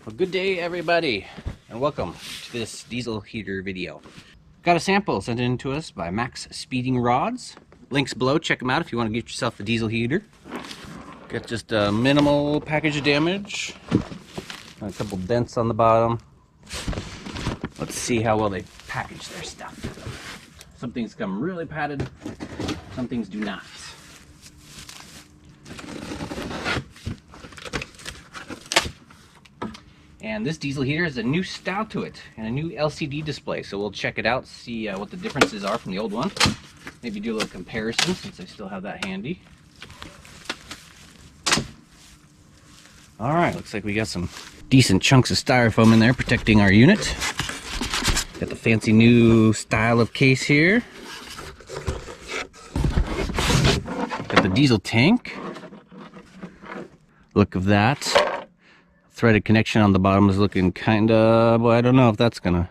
Well, good day everybody, and welcome to this diesel heater video. Got a sample sent in to us by Maxpeedingrod. Links below, check them out if you want to get yourself a diesel heater. Got just a minimal package of damage, a couple dents on the bottom. Let's see how well they package their stuff. Some things come really padded, some things do not. And this diesel heater has a new style to it and a new LCD display, so we'll check it out, see what the differences are from the old one. Maybe do a little comparison since I still have that handy. Alright, looks like we got some decent chunks of styrofoam in there protecting our unit. Got the fancy new style of case here. Got the diesel tank. Look of that. Threaded connection on the bottom is looking kinda, well, I don't know if that's gonna,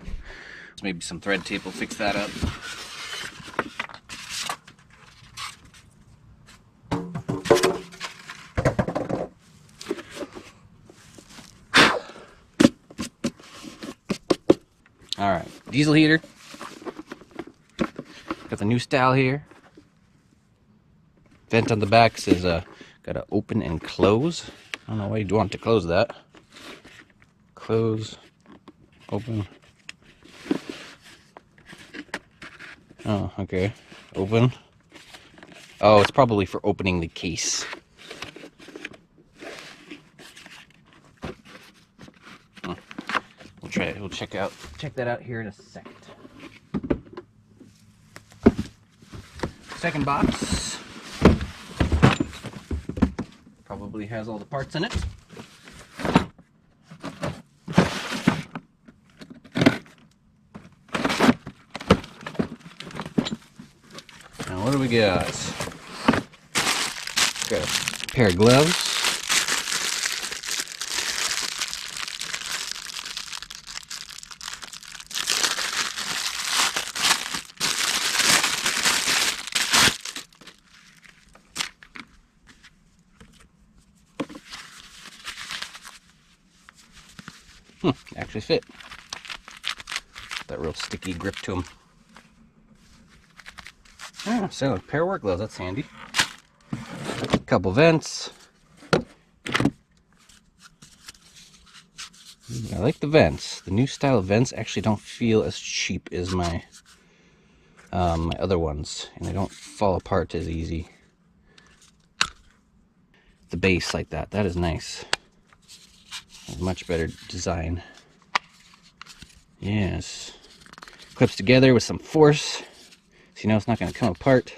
maybe some thread tape will fix that up. Alright, diesel heater. Got the new style here. Vent on the back says gotta open and close. I don't know why you'd want to close that. Close, open. Oh, okay. Open. Oh, it's probably for opening the case. We'll try it. We'll check that out here in a second. Second box probably has all the parts in it. Now what do we got? Got a pair of gloves. Actually fit. That real sticky grip to them. Oh, so a pair of work gloves, that's handy. A couple vents. I like the vents. The new style of vents actually don't feel as cheap as my my other ones, and they don't fall apart as easy. The base like that, that is nice. Much better design. Yes. Clips together with some force, so you know it's not going to come apart.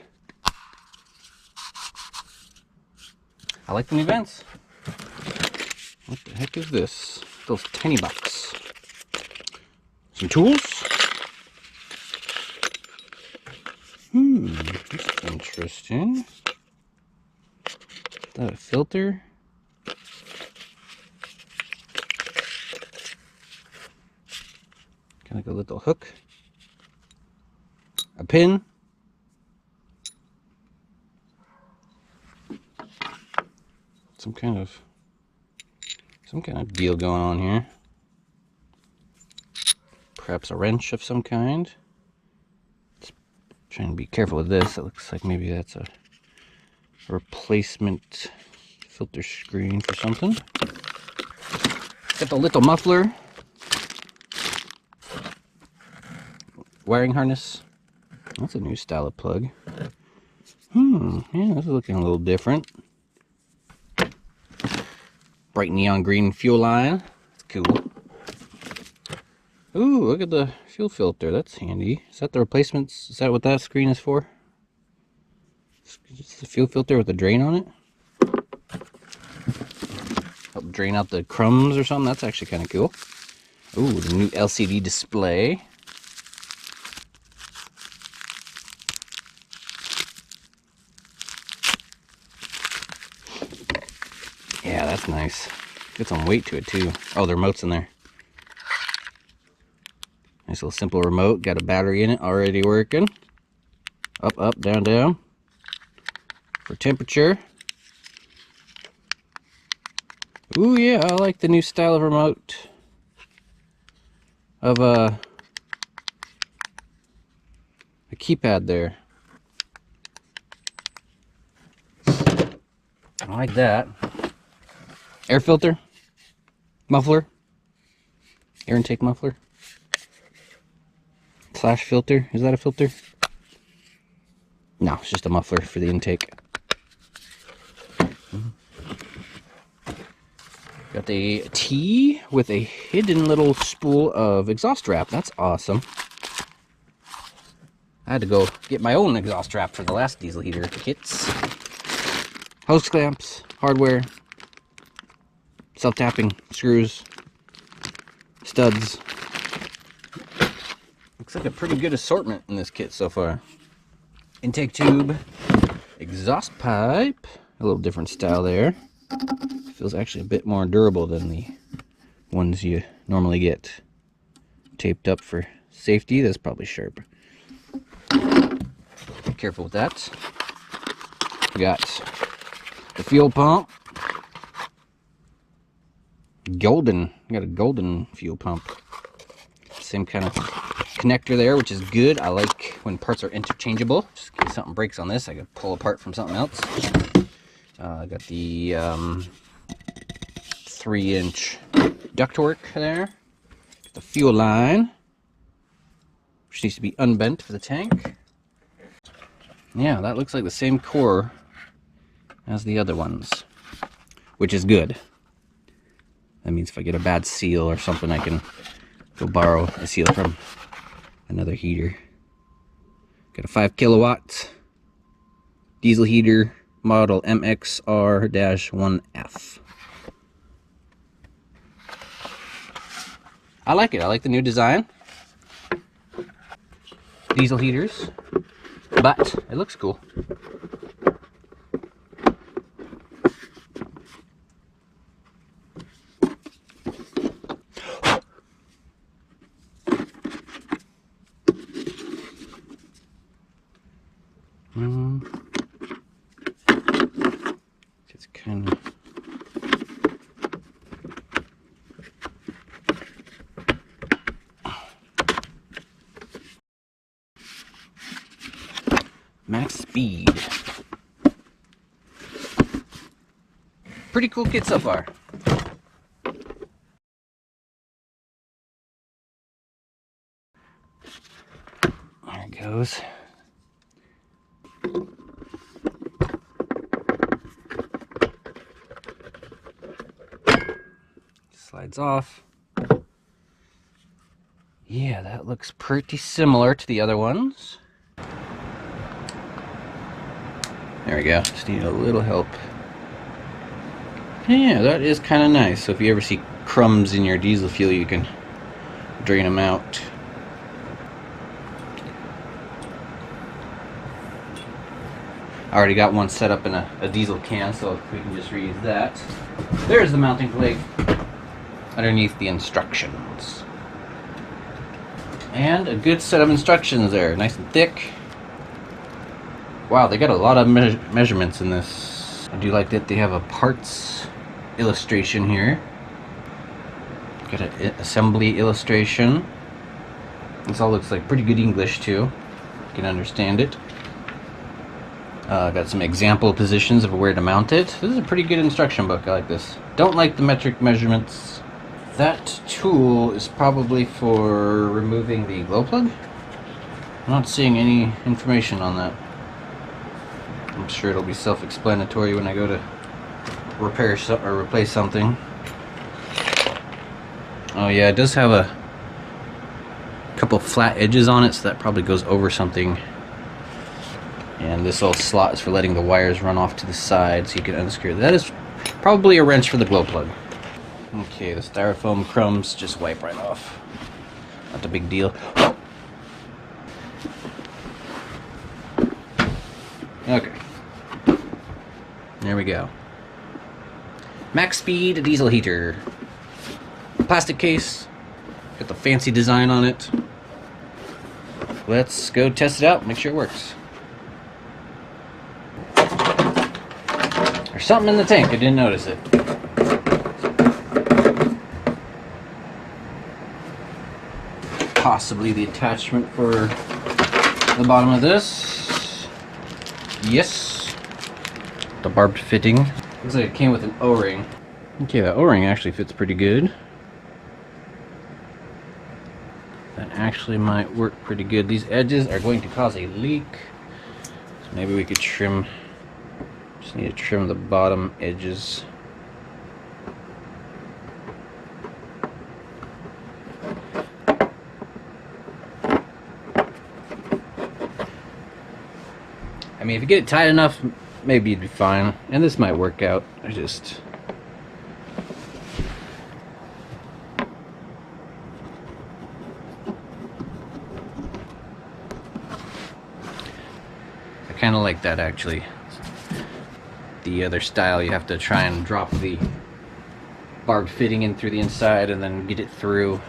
I like the new vents. What the heck is this? Those tiny box. Some tools. That's interesting. Is that a filter? Kind of like a little hook, a pin, some kind of deal going on here. Perhaps a wrench of some kind. Just trying to be careful with this. It looks like maybe that's a replacement filter screen for something. Got the little muffler. Wiring harness. That's a new style of plug. Yeah, this is looking a little different. Bright neon green fuel line. That's cool. Ooh, look at the fuel filter. That's handy. Is that the replacements? Is that what that screen is for? It's the fuel filter with a drain on it? Help drain out the crumbs or something? That's actually kind of cool. Ooh, the new LCD display. Yeah, that's nice. Got some weight to it too. Oh, the remote's in there. Nice little simple remote. Got a battery in it already working. Up, up, down, down. For temperature. Ooh, yeah, I like the new style of remote. of a keypad there. I like that. Air filter, muffler, air intake muffler, slash filter. Is that a filter? No, it's just a muffler for the intake. Got the T with a hidden little spool of exhaust wrap. That's awesome. I had to go get my own exhaust wrap for the last diesel heater kits. Hose clamps, hardware, self-tapping screws, studs. Looks like a pretty good assortment in this kit so far. Intake tube, exhaust pipe, a little different style there. Feels actually a bit more durable than the ones you normally get taped up for safety. That's probably sharp. Be careful with that. We got the fuel pump. Golden. We got a golden fuel pump. Same kind of connector there, which is good. I like when parts are interchangeable. Just in case something breaks on this, I can pull apart from something else. I got the 3-inch ductwork there. The fuel line, which needs to be unbent for the tank. Yeah, that looks like the same core as the other ones, which is good. That means if I get a bad seal or something, I can go borrow a seal from another heater. Got a 5 kilowatt diesel heater, model MXR-1F. I like it. I like the new design. Diesel heaters, but it looks cool. It's kind of max speed. Pretty cool kit so far. There it goes. Slides off. Yeah, that looks pretty similar to the other ones. There we go. Just need a little help. Yeah, that is kind of nice. So if you ever see crumbs in your diesel fuel, you can drain them out. I already got one set up in a diesel can, so we can just reuse that. There's the mounting plate underneath the instructions. And a good set of instructions there, nice and thick. Wow, they got a lot of measurements in this. I do like that they have a parts illustration here. Got an assembly illustration. This all looks like pretty good English too. You can understand it. Got some example positions of where to mount it. This is a pretty good instruction book. I like this. Don't like the metric measurements. That tool is probably for removing the glow plug. I'm not seeing any information on that. I'm sure it'll be self-explanatory when I go to repair or replace something. Oh yeah, it does have a couple flat edges on it, so that probably goes over something. And this little slot is for letting the wires run off to the side so you can unscrew. That is probably a wrench for the glow plug. Okay, the styrofoam crumbs just wipe right off. Not a big deal. Okay. There we go. Max Speed diesel heater. Plastic case. Got the fancy design on it. Let's go test it out, make sure it works. There's something in the tank, I didn't notice it. possibly the attachment for the bottom of this. Yes. The barbed fitting. Looks like it came with an O-ring. Okay, the O-ring actually fits pretty good. That actually might work pretty good. These edges are going to cause a leak. So maybe we could trim, just need to trim the bottom edges. I mean, if you get it tight enough, maybe you'd be fine. And this might work out. I kind of like that, actually. The other style, you have to try and drop the barbed fitting in through the inside and then get it through,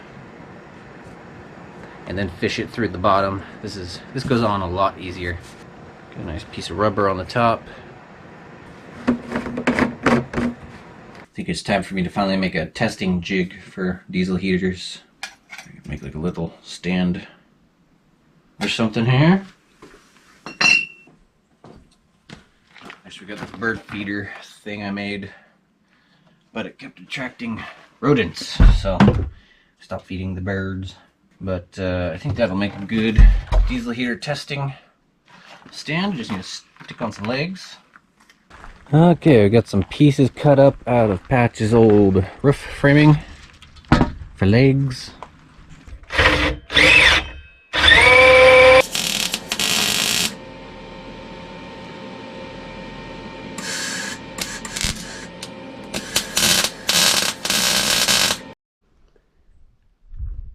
and then fish it through the bottom. This goes on a lot easier. Got a nice piece of rubber on the top. I think it's time for me to finally make a testing jig for diesel heaters. I can make like a little stand or something here. Next we got this bird feeder thing I made, but it kept attracting rodents, so I stopped feeding the birds. But I think that'll make a good diesel heater testing stand. Just need to stick on some legs. Okay, we got some pieces cut up out of Patch's old roof framing for legs.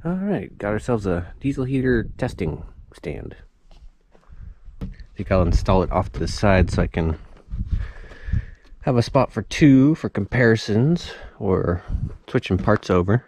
Alright, got ourselves a diesel heater testing stand. I think I'll install it off to the side so I can have a spot for two for comparisons or switching parts over.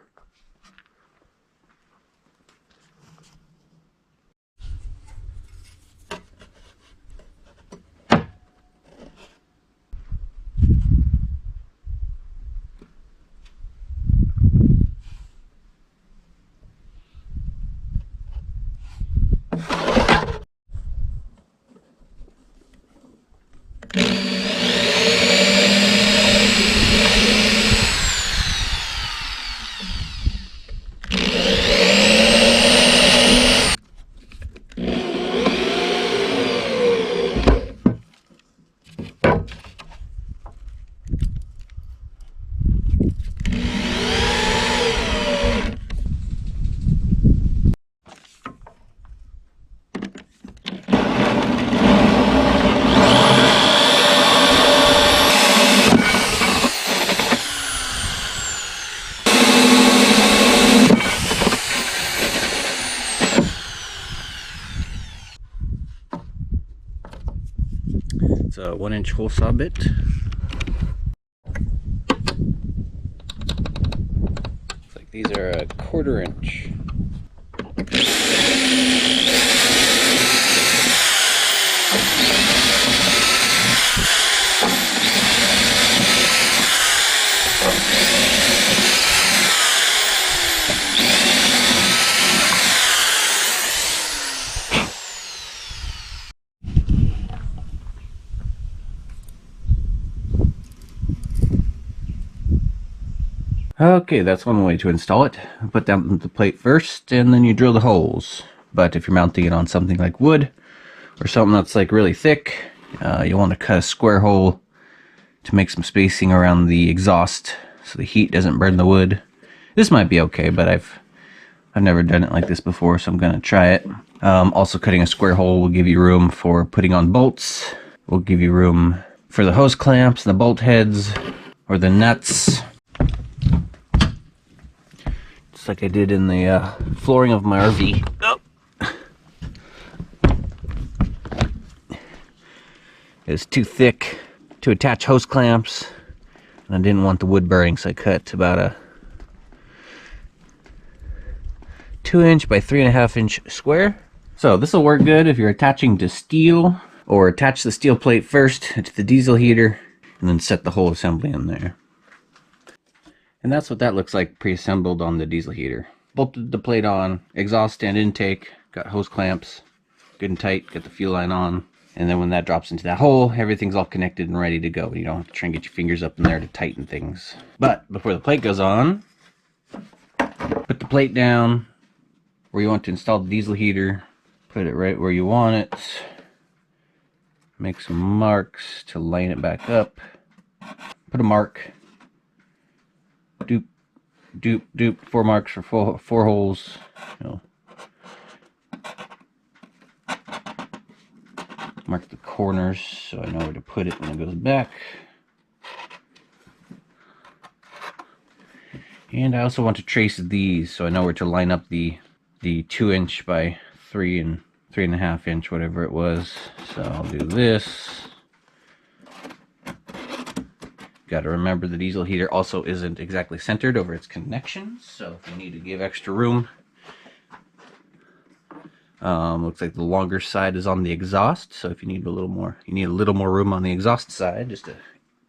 It's a 1-inch hole saw bit. Looks like these are a 1/4 inch. Okay, that's one way to install it. Put down the plate first, and then you drill the holes. But if you're mounting it on something like wood, or something that's like really thick, you want to cut a square hole to make some spacing around the exhaust so the heat doesn't burn the wood. This might be okay, but I've never done it like this before, so I'm gonna try it. Also, cutting a square hole will give you room for putting on bolts. Will give you room for the hose clamps, the bolt heads, or the nuts. Just like I did in the flooring of my RV. Oh. It was too thick to attach hose clamps, and I didn't want the wood burning, so I cut about a 2-inch by 3.5-inch square. So this will work good if you're attaching to steel, or attach the steel plate first to the diesel heater and then set the whole assembly in there. And that's what that looks like pre-assembled on the diesel heater. bolted the plate on, exhaust stand intake, got hose clamps, good and tight, got the fuel line on. And then when that drops into that hole, everything's all connected and ready to go. You don't have to try and get your fingers up in there to tighten things. But before the plate goes on, put the plate down where you want to install the diesel heater. Put it right where you want it. Make some marks to line it back up. Put a mark. Doop, doop, doop. 4 marks for four holes. You know. Mark the corners so I know where to put it when it goes back. And I also want to trace these so I know where to line up the 2" by 3 and 3.5 inch, whatever it was. So I'll do this. Got to remember the diesel heater also isn't exactly centered over its connections, so if you need to give extra room, looks like the longer side is on the exhaust, so if you need a little more, room on the exhaust side, just a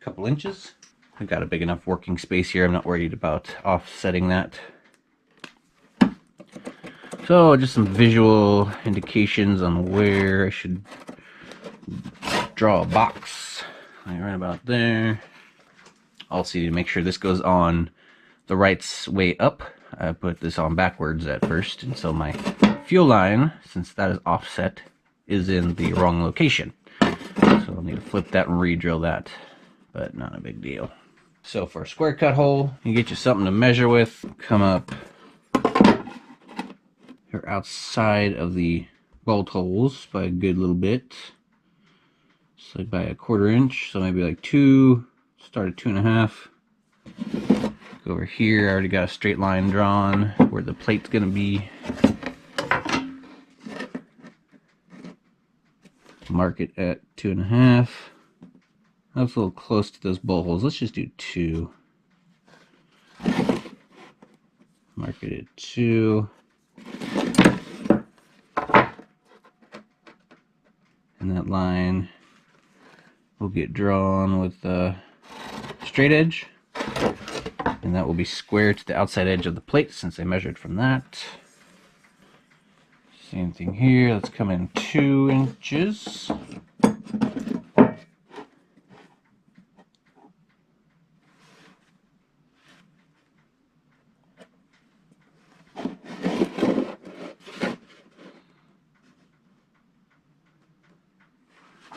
couple inches. I've got a big enough working space here. I'm not worried about offsetting that. So just some visual indications on where I should draw a box. Like right about there. Also, to make sure this goes on the right way up, I put this on backwards at first, and so my fuel line, since that is offset, is in the wrong location. So I'll need to flip that and re-drill that, but not a big deal. So for a square cut hole, you get you something to measure with. Come up here outside of the bolt holes by a good little bit. It's like by a 1/4 inch, so maybe like 2. Start at 2.5. Go over here. I already got a straight line drawn where the plate's gonna be. Mark it at 2.5. That's a little close to those bolt holes. Let's just do 2. Mark it at 2. And that line will get drawn with the straight edge. And that will be square to the outside edge of the plate since I measured from that. Same thing here. Let's come in 2 inches.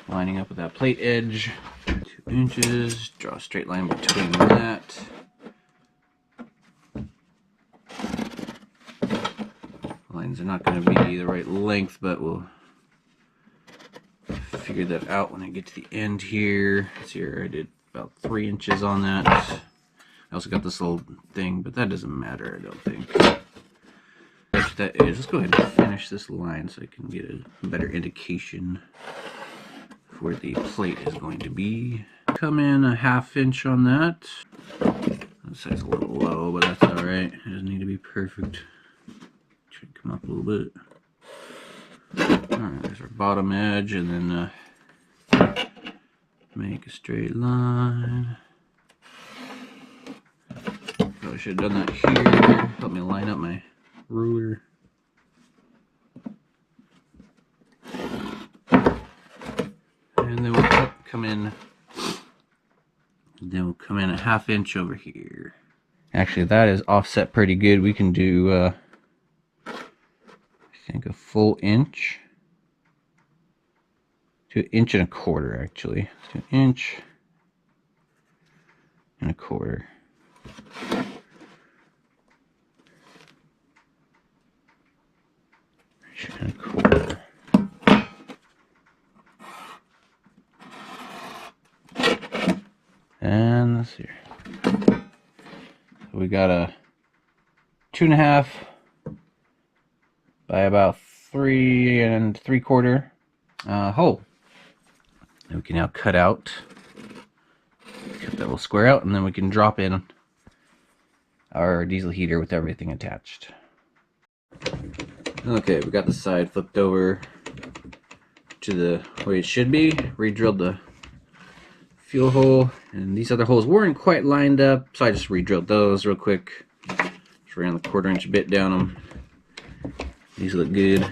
Lining up with that plate edge. 2 inches. Draw a straight line between that. Lines are not going to be the right length, but we'll figure that out when I get to the end here. See here, I did about 3 inches on that. I also got this little thing, but that doesn't matter, I don't think. That is, let's go ahead and finish this line so I can get a better indication of where the plate is going to be. Come in a 1/2 inch on that. That side's a little low, but that's alright. It doesn't need to be perfect. Should come up a little bit. Alright, there's our bottom edge, and then make a straight line. Probably should have done that here. Help me line up my ruler. And then we'll come in. Then we'll come in a 1/2 inch over here. Actually, that is offset pretty good. We can do I think a full inch to 1.25 inches actually. So 1.25 inches. And let's see. So we got a 2.5 by about 3 3/4 hole. And we can now cut that little square out, and then we can drop in our diesel heater with everything attached. Okay, we got the side flipped over to the way it should be. Re-drilled the fuel hole, and these other holes weren't quite lined up, so I just re-drilled those real quick. Just ran the 1/4" bit down them. These look good.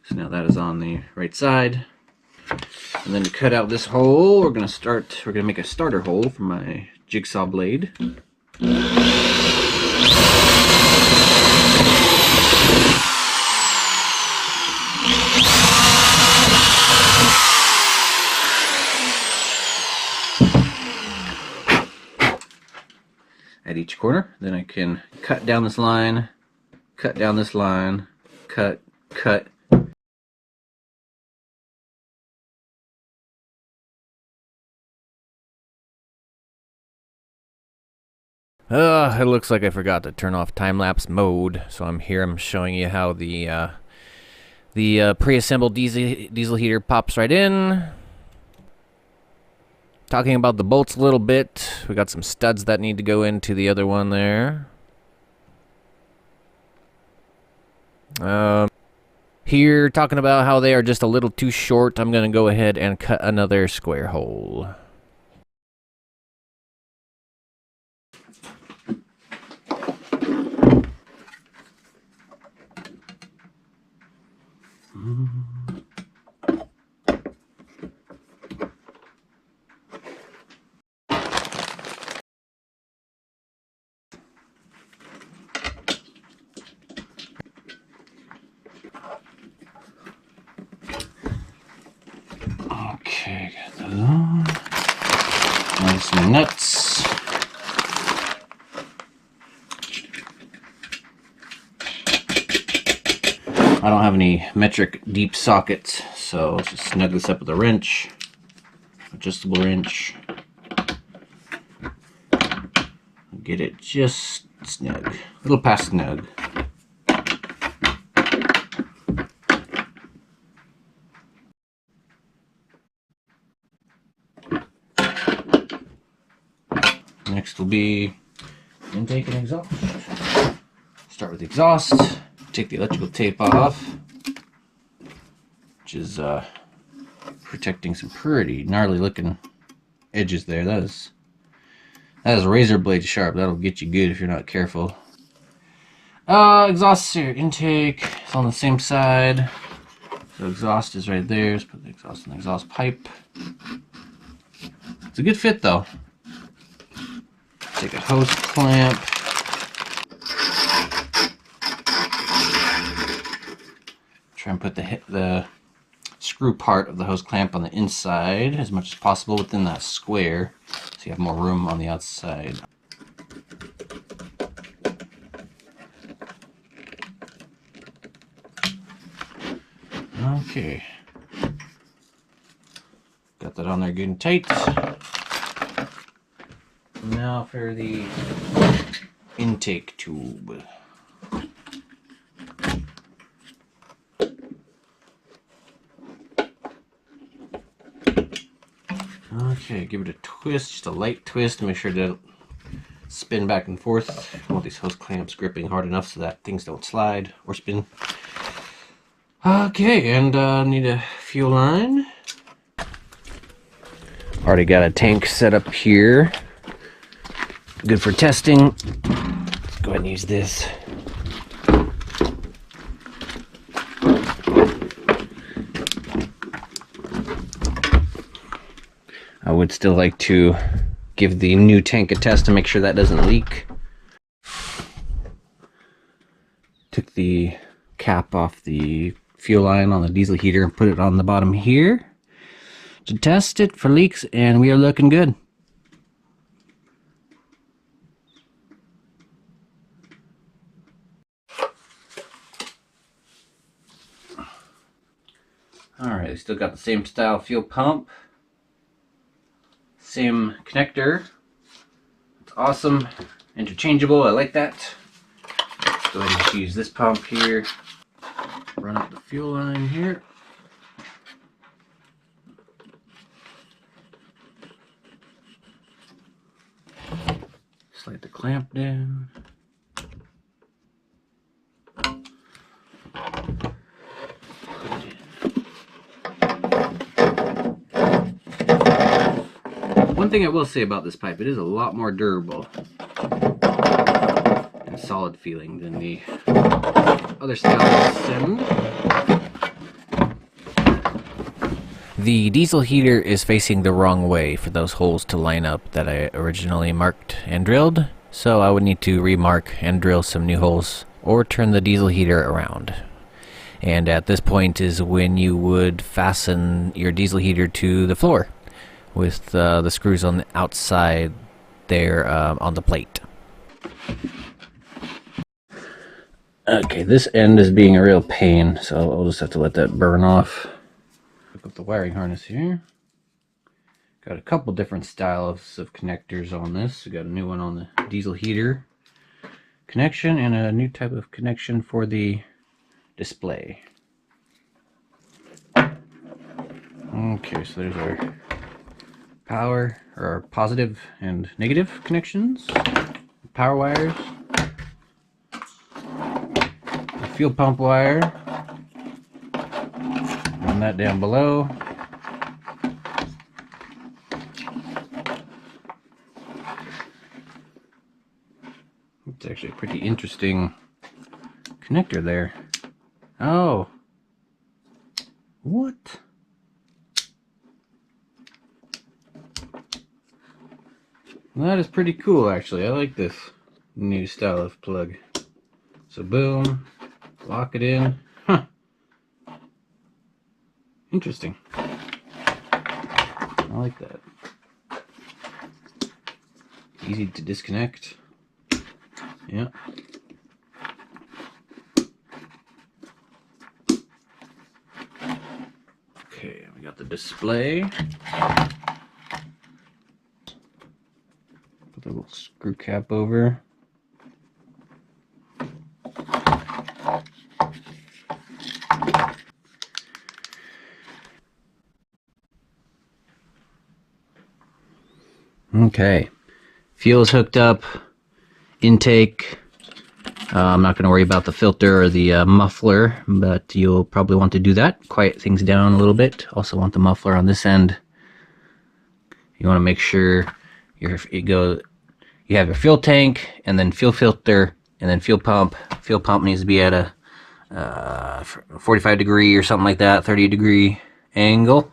So now that is on the right side. And then to cut out this hole, we're gonna make a starter hole for my jigsaw blade. At each corner, then I can cut down this line, cut down this line, cut. It looks like I forgot to turn off time-lapse mode, so I'm showing you how the pre-assembled diesel heater pops right in. Talking about the bolts a little bit, we got some studs that need to go into the other one there. Here, talking about how they are just a little too short, I'm going to go ahead and cut another square hole. Okay, got those on. Now some nuts. I don't have any metric deep sockets, so let's just snug this up with a wrench. Adjustable wrench. Get it just snug. A little past snug. Next will be intake and exhaust. Start with the exhaust. Take the electrical tape off, which is protecting some pretty gnarly looking edges there. That is razor blade sharp. That'll get you good if you're not careful. Exhaust here. Intake is on the same side. So exhaust is right there. Let's put the exhaust in the exhaust pipe. It's a good fit though. Take a hose clamp. Try and put the screw part of the hose clamp on the inside as much as possible within that square, so you have more room on the outside. Okay. Got that on there good and tight. Now for the intake tube. Okay, give it a twist, just a light twist to make sure to spin back and forth. I want these hose clamps gripping hard enough so that things don't slide or spin. Okay, and need a fuel line. Already got a tank set up here. Good for testing. Let's go ahead and use this. I would still like to give the new tank a test to make sure that doesn't leak. Took the cap off the fuel line on the diesel heater and put it on the bottom here to test it for leaks, and we are looking good. Alright, still got the same style fuel pump. Same connector. It's awesome. Interchangeable. I like that. Let's go ahead and use this pump here. Run up the fuel line here. Slide the clamp down. One thing I will say about this pipe, it is a lot more durable and solid feeling than the other style send. The diesel heater is facing the wrong way for those holes to line up that I originally marked and drilled, so I would need to remark and drill some new holes or turn the diesel heater around. And at this point is when you would fasten your diesel heater to the floor with the screws on the outside there on the plate. Okay, this end is being a real pain, so I'll just have to let that burn off. Hook up the wiring harness here. Got a couple different styles of connectors on this. We got a new one on the diesel heater connection and a new type of connection for the display. Okay, so there's our power, or our positive and negative connections, power wires, the fuel pump wire, run that down below. It's actually a pretty interesting connector there. Oh, what? That is pretty cool, actually. I like this new style of plug. So boom, lock it in. Huh. Interesting. I like that. Easy to disconnect. Yeah. Okay, we got the display. Put the little screw cap over. Okay, fuel is hooked up, intake. I'm not going to worry about the filter or the muffler, but you'll probably want to do that. Quiet things down a little bit. Also want the muffler on this end. You want to make sure you have your fuel tank, and then fuel filter, and then fuel pump. Fuel pump needs to be at a 45 degree or something like that, 30 degree angle.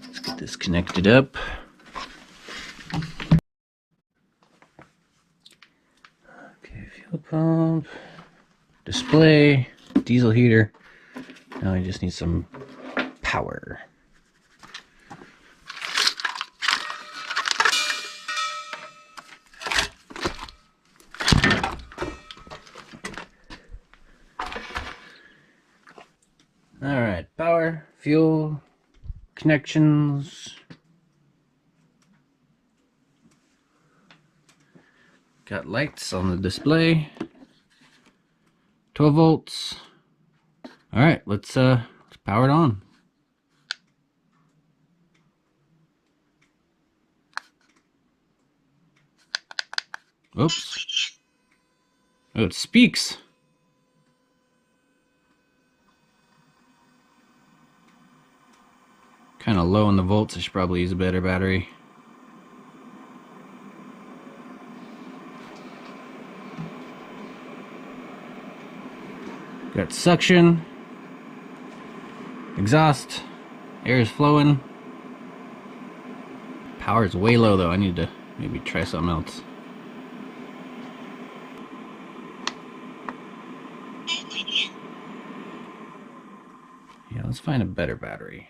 Let's get this connected up. Okay, fuel pump, display, diesel heater. Now I just need some power. All right, power, fuel, connections. Got lights on the display. 12 volts. All right, let's power it on. Oops. Oh, it speaks. Kind of low in the volts. I should probably use a better battery. Got suction, exhaust, air is flowing. Power is way low though. I need to maybe try something else. Yeah, let's find a better battery.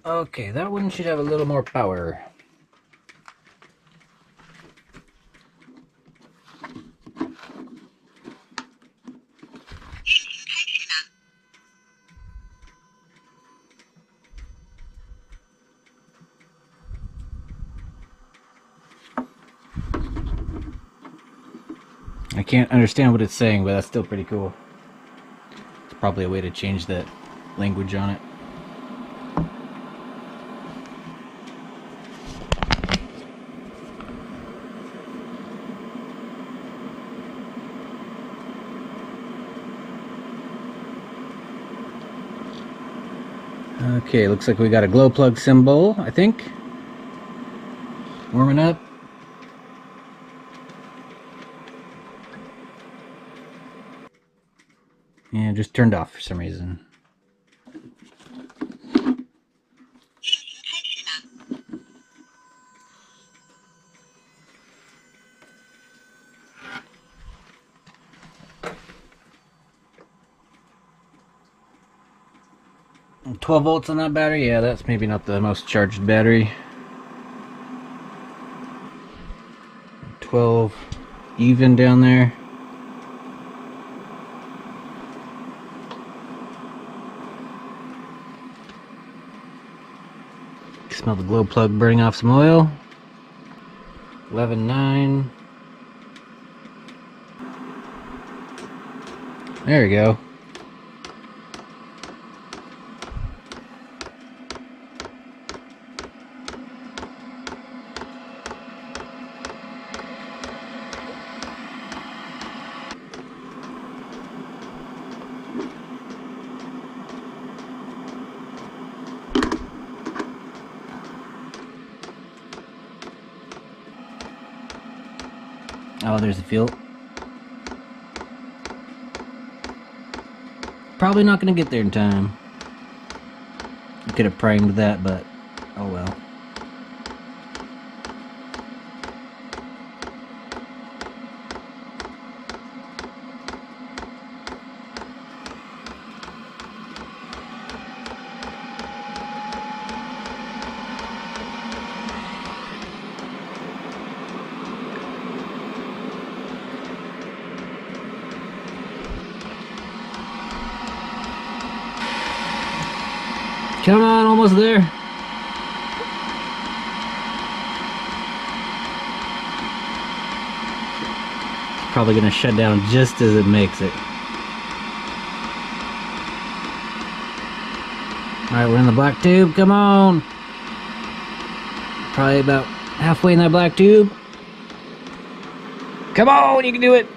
Okay, that one should have a little more power. I can't understand what it's saying, but that's still pretty cool. It's probably a way to change that language on it. Okay, looks like we got a glow plug symbol, I think. Warming up. And just turned off for some reason. And 12 volts on that battery? Yeah, that's maybe not the most charged battery. 12 even down there. Smell the glow plug burning off some oil. 11.9. There we go. Oh, there's the fuel. Probably not going to get there in time. I could have primed that, but oh well. Come on, almost there. Probably gonna shut down just as it makes it. Alright, we're in the black tube, come on! Probably about halfway in that black tube. Come on, you can do it!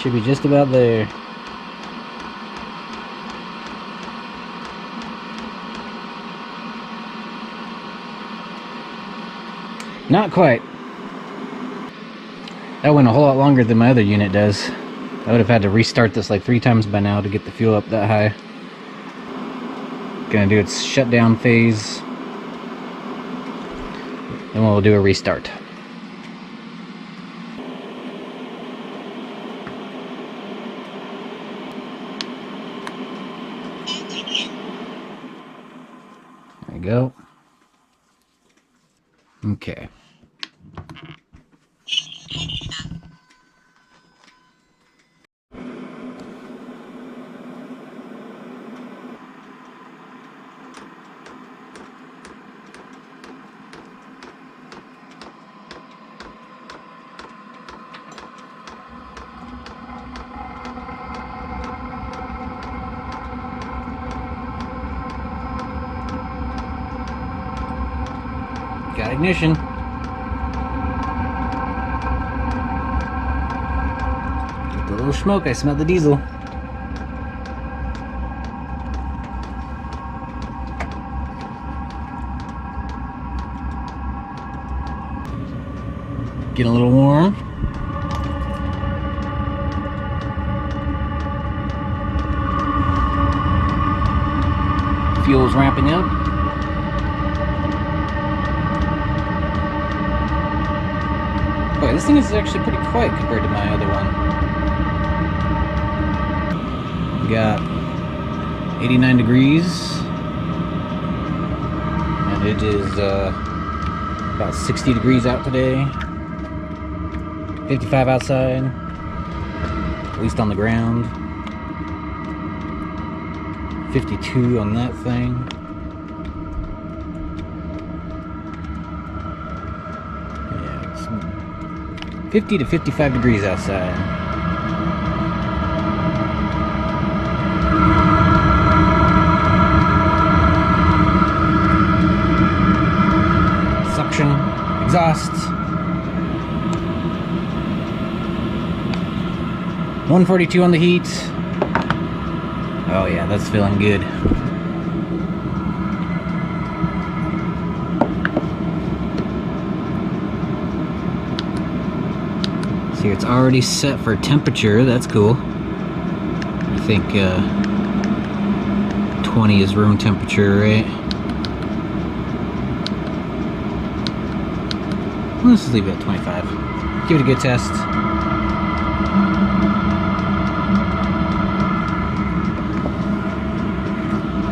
Should be just about there. Not quite. That went a whole lot longer than my other unit does. I would have had to restart this like 3 times by now to get the fuel up that high. Gonna do its shutdown phase. Then we'll do a restart. There we go. Okay. Got ignition. With the little smoke, I smell the diesel. Getting a little warm. Fuel's ramping up. Boy, this thing is actually pretty quiet compared to my other one. We got 89 degrees. And it is about 60 degrees out today. 55 outside. At least on the ground. 52 on that thing. Yeah, it's 50 to 55 degrees outside. Suction, exhaust. 142 on the heat. Oh yeah, that's feeling good. See, it's already set for temperature. That's cool. I think 20 is room temperature, right? Let's just leave it at 25. Give it a good test.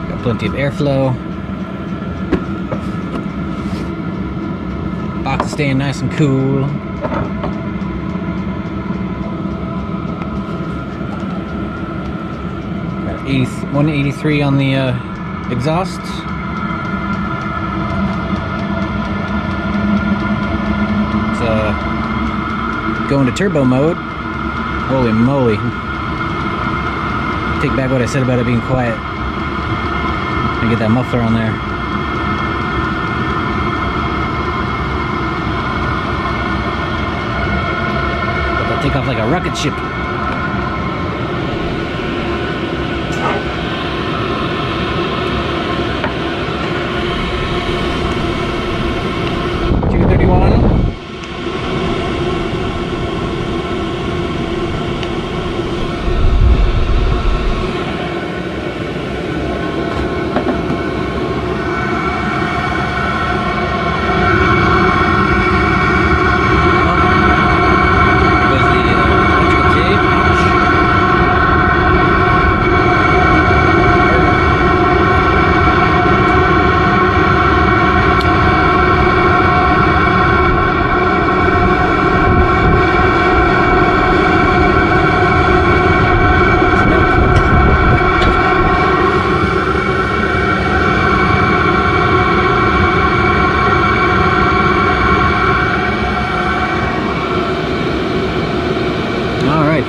Got plenty of airflow. Box is staying nice and cool. Got 183 on the exhaust. Go into turbo mode. Holy moly. Take back what I said about it being quiet. And get that muffler on there. I'll take off like a rocket ship.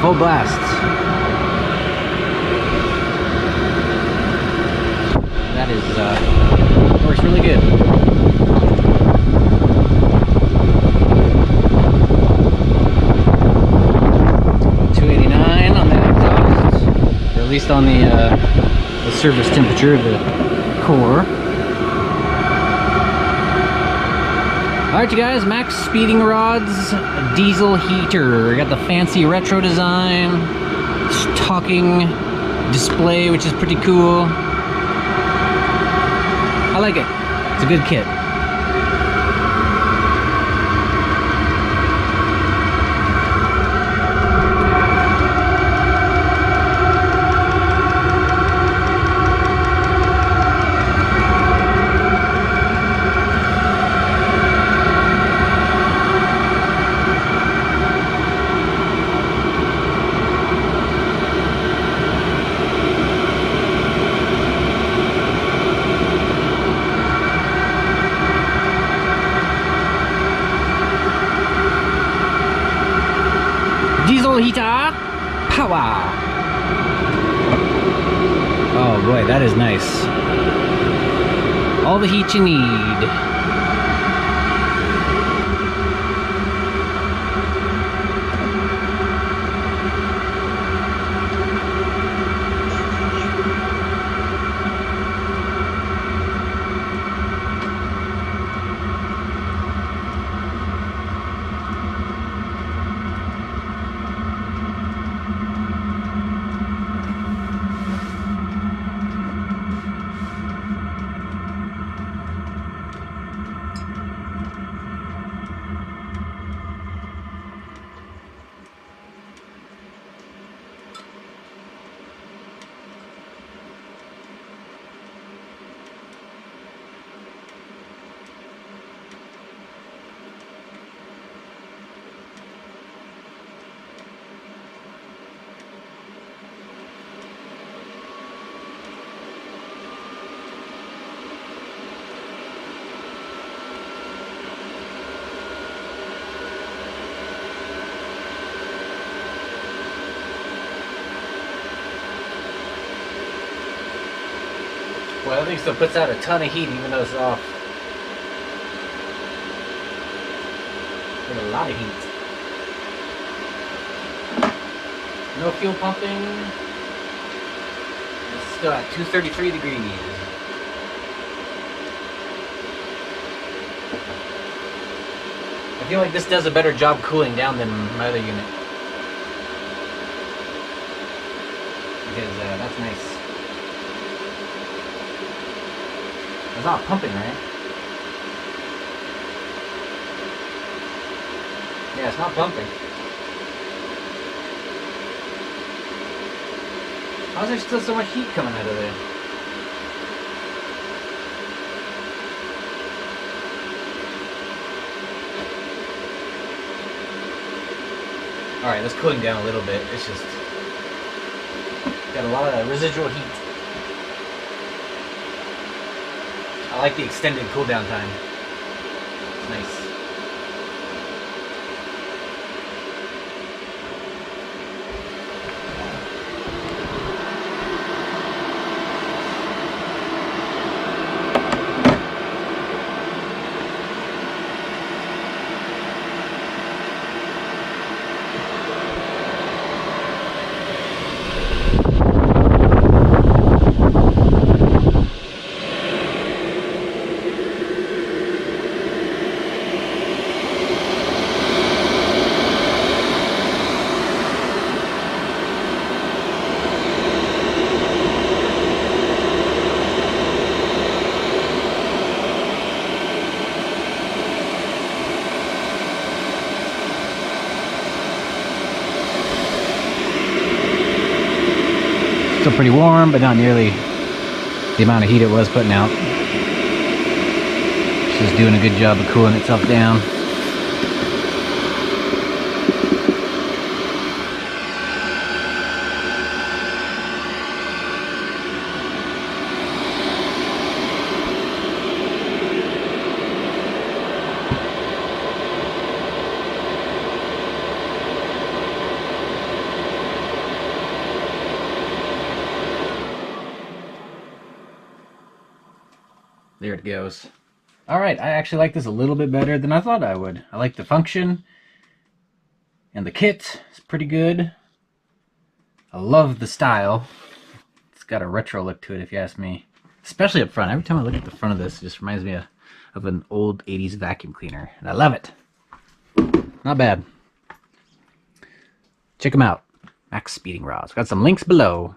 Full blast. That is, works really good. $289 on the exhaust, or at least on the service temperature of the core. Alright you guys, Maxpeedingrod's diesel heater. Got the fancy retro design, talking display, which is pretty cool. I like it. It's a good kit. Diesel heater power. Oh boy, that is nice. All the heat you need. Well, at least it puts out a ton of heat even though it's off. Get a lot of heat. No fuel pumping. It's still at 233 degrees. I feel like this does a better job cooling down than my other unit. Because that's nice. It's not pumping, right? Yeah, it's not pumping. How is there still so much heat coming out of there? Alright, that's cooling down a little bit. It's just got a lot of residual heat. I like the extended cool down time. It's nice. Still pretty warm, but not nearly the amount of heat it was putting out. It's just doing a good job of cooling itself down. There it goes. Alright, I actually like this a little bit better than I thought I would. I like the function. And the kit is pretty good. I love the style. It's got a retro look to it if you ask me. Especially up front. Every time I look at the front of this, it just reminds me of an old 80s vacuum cleaner. And I love it. Not bad. Check them out. Maxpeedingrod. Got some links below.